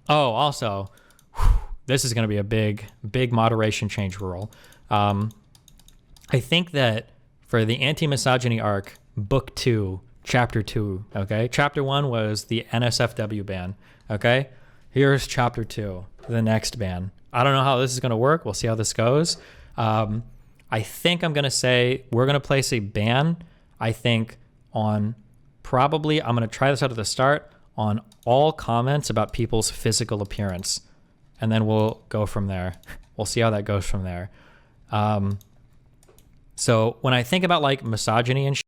Oh, also, this is going to be a big moderation change rule. Um, I think that for the anti-misogyny arc, book 2, chapter 2, okay? Chapter 1 was the NSFW ban, okay? Here's chapter 2, the next ban. I don't know how this is going to work. We'll see how this goes. I think I'm going to say we're going to place a ban, I think, on probably, I'm going to try this out at the start, on all comments about people's physical appearance. And then we'll go from there. We'll see how that goes from there. So when I think about like misogyny and shit,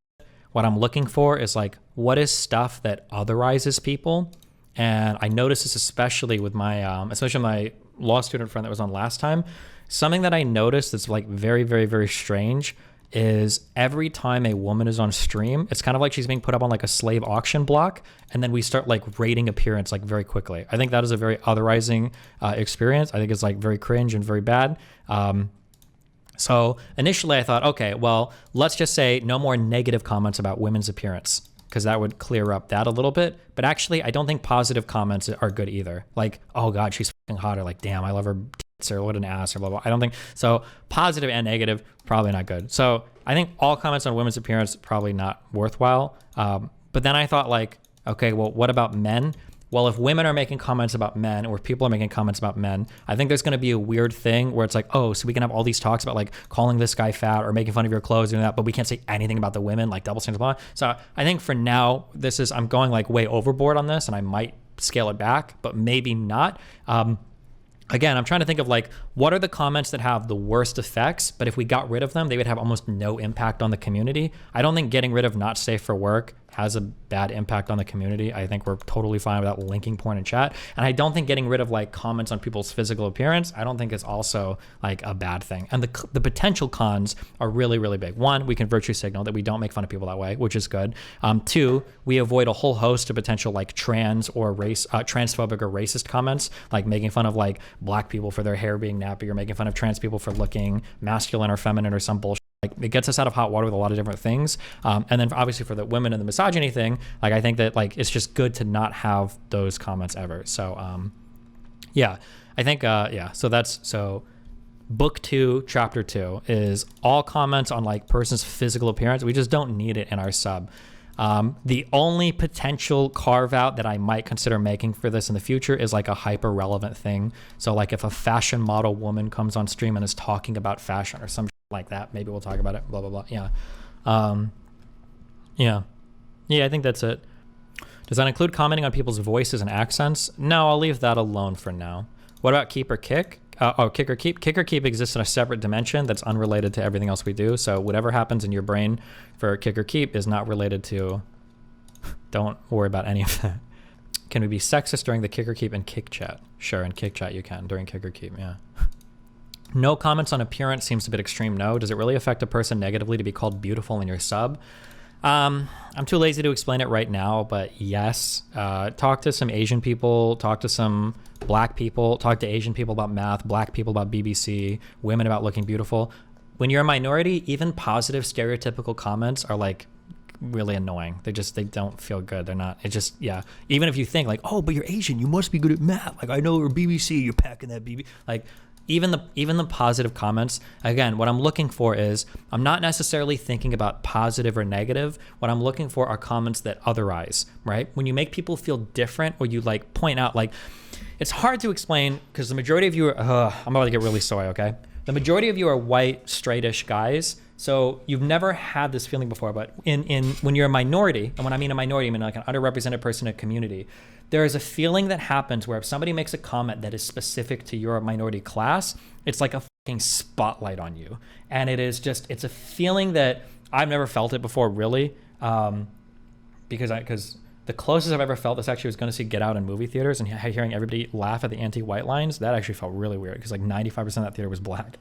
what I'm looking for is like, what is stuff that otherizes people? And I noticed this especially with my, especially my law student friend that was on last time. Something that I noticed that's like very, very, very strange is every time a woman is on stream, it's kind of like she's being put up on like a slave auction block. And then we start like rating appearance like very quickly. I think that is a very otherizing experience. I think it's like very cringe and very bad. So initially I thought, okay, well, let's just say no more negative comments about women's appearance, because that would clear up that a little bit. But actually, I don't think positive comments are good either. Like, oh God, she's fucking hot, or like, damn, I love her tits, or what an ass, or blah, blah. I don't think, so positive and negative, probably not good. So I think all comments on women's appearance, probably not worthwhile. But then I thought like, okay, well, what about men? Well, if women are making comments about men, or if people are making comments about men, I think there's going to be a weird thing where it's like, oh, so we can have all these talks about like calling this guy fat or making fun of your clothes and that, but we can't say anything about the women, like double standards, blah. So I think for now, I'm going like way overboard on this, and I might scale it back, but maybe not. Again, I'm trying to think of like, what are the comments that have the worst effects, but if we got rid of them, they would have almost no impact on the community. I don't think getting rid of not safe for work has a bad impact on the community. I think we're totally fine without linking porn in chat. And I don't think getting rid of like comments on people's physical appearance, I don't think is also like a bad thing. And the potential cons are really, really big. One, we can virtue signal that we don't make fun of people that way, which is good. Two, we avoid a whole host of potential like trans or transphobic or racist comments, like making fun of like black people for their hair being nappy, or making fun of trans people for looking masculine or feminine or some bullshit. Like it gets us out of hot water with a lot of different things. And then obviously for the women and the misogyny thing, like I think that like it's just good to not have those comments ever. So yeah, I think so book 2, chapter 2 is all comments on like person's physical appearance. We just don't need it in our sub. The only potential carve out that I might consider making for this in the future is like a hyper relevant thing. So like if a fashion model woman comes on stream and is talking about fashion or some like that, maybe we'll talk about it, blah, blah, blah. Yeah. Yeah, I think that's it. Does that include commenting on people's voices and accents? No, I'll leave that alone for now. What about keep or kick? Kick or keep. Kick or keep exists in a separate dimension that's unrelated to everything else we do. So whatever happens in your brain for kick or keep is not related to, don't worry about any of that. Can we be sexist during the kick or keep and kick chat? Sure, in kick chat you can, during kick or keep, yeah. No comments on appearance seems a bit extreme, no. Does it really affect a person negatively to be called beautiful in your sub? I'm too lazy to explain it right now, but yes. Talk to some Asian people, talk to some black people, talk to Asian people about math, black people about BBC, women about looking beautiful. When you're a minority, even positive stereotypical comments are like really annoying. They don't feel good. They're not, it just, yeah. Even if you think like, oh, but you're Asian, you must be good at math. Like I know you're BBC, you're packing that BBC. Like, even the positive comments, again, what I'm looking for is, I'm not necessarily thinking about positive or negative. What I'm looking for are comments that otherize, right? When you make people feel different, or you like point out, like, it's hard to explain because the majority of you are, I'm about to get really soy, okay? The majority of you are white, straightish guys. So you've never had this feeling before, but when you're a minority, and when I mean a minority, I mean like an underrepresented person in a community, there is a feeling that happens where if somebody makes a comment that is specific to your minority class, it's like a fucking spotlight on you. And it's a feeling that I've never felt it before, really. Because the closest I've ever felt this actually was going to see Get Out in movie theaters and hearing everybody laugh at the anti-white lines. That actually felt really weird because like 95% of that theater was black.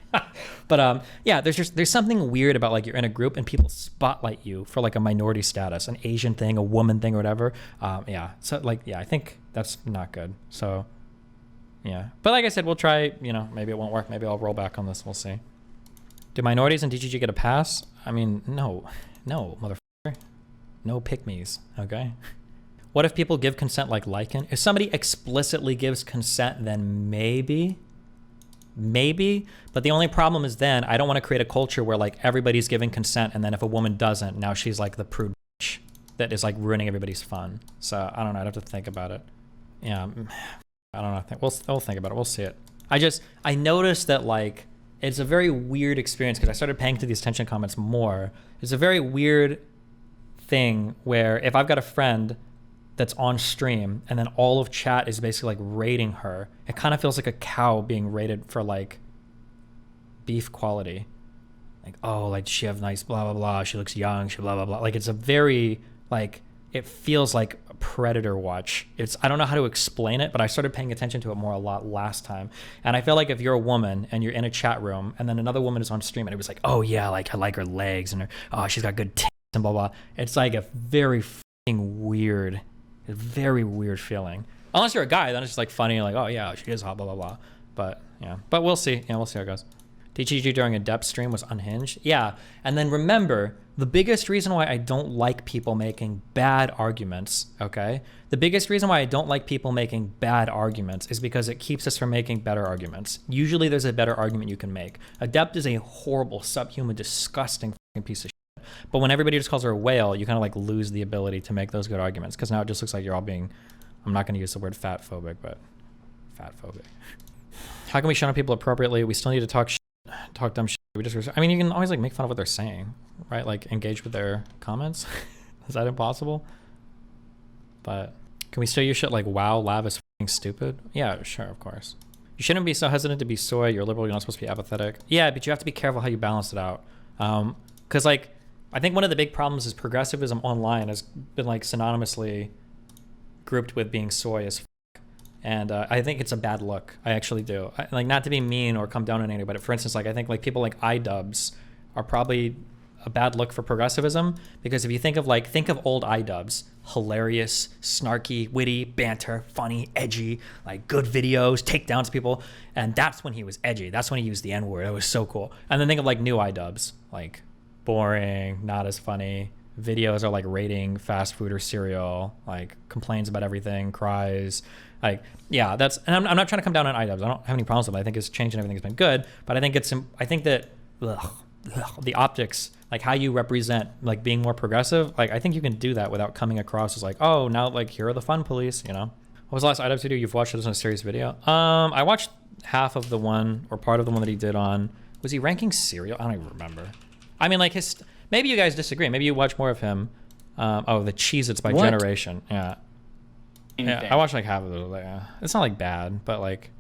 But yeah, there's something weird about like you're in a group and people spotlight you for like a minority status, an Asian thing, a woman thing, or whatever. Yeah, so like, yeah, I think that's not good. So yeah, but like I said, we'll try, maybe it won't work. Maybe I'll roll back on this. We'll see. Do minorities in DGG get a pass? I mean, no, motherfucker. No pick-me's, okay? What if people give consent like liking? If somebody explicitly gives consent, then maybe. But the only problem is then I don't want to create a culture where like everybody's giving consent, and then if a woman doesn't, now she's like the prude bitch that is like ruining everybody's fun. So I don't know. I'd have to think about it. Yeah, I don't know. We'll think about it. We'll see it. I noticed that like it's a very weird experience because I started paying to these tension comments more. It's a very weird thing where if I've got a friend that's on stream and then all of chat is basically like rating her, it kind of feels like a cow being rated for like beef quality. Like, oh, like does she have nice blah blah blah, she looks young, she blah blah blah. Like it's a very like, it feels like a predator watch. I don't know how to explain it, but I started paying attention to it more a lot last time. And I feel like if you're a woman and you're in a chat room and then another woman is on stream and it was like, oh yeah, like I like her legs and her, oh, she's got good tits and blah blah. It's like a very weird feeling. Unless you're a guy, then it's just like funny, like, oh yeah, she is hot, blah blah blah. But yeah, but we'll see. Yeah, we'll see how it goes. TGG during a depth stream was unhinged. Yeah, and then remember, the biggest reason why I don't like people making bad arguments, okay? The biggest reason why I don't like people making bad arguments is because it keeps us from making better arguments. Usually there's a better argument you can make. Adept is a horrible, subhuman, disgusting fucking piece of shit. But when everybody just calls her a whale, you kind of like lose the ability to make those good arguments because now it just looks like you're all being, I'm not going to use the word fat phobic, but fat phobic. How can we shut on people appropriately? We still need to talk dumb shit. I mean, you can always like make fun of what they're saying, right? Like engage with their comments. Is that impossible? But can we still use shit like wow, lav is fucking stupid? Yeah, sure, of course. You shouldn't be so hesitant to be soy. You're liberal. You're not supposed to be apathetic. Yeah, but you have to be careful how you balance it out. Because like, I think one of the big problems is progressivism online has been like synonymously grouped with being soy as fuck. And I think it's a bad look. I actually do. Like, not to be mean or come down on anybody, but for instance, like I think like people like iDubbbz are probably a bad look for progressivism, because if you think of old iDubbbz, hilarious, snarky, witty, banter, funny, edgy, like good videos, takedowns people, and that's when he was edgy. That's when he used the N-word. It was so cool. And then think of like new iDubbbz, like boring, not as funny. Videos are like rating fast food or cereal, like complains about everything, cries. Like, yeah, that's, and I'm not trying to come down on iDubbbz. I don't have any problems with it. I think it's changed and everything has been good, but I think that the optics, like how you represent like being more progressive, like I think you can do that without coming across as like, oh, now like here are the fun police, you know? What was the last iDubbbz video you've watched that was in a serious video? I watched half of the one or part of the one that he did on, was he ranking cereal? I don't even remember. I mean, like maybe you guys disagree. Maybe you watch more of him. The Cheez-Its by Generation. Yeah. I watched like half of it. Like, it's not like bad, but like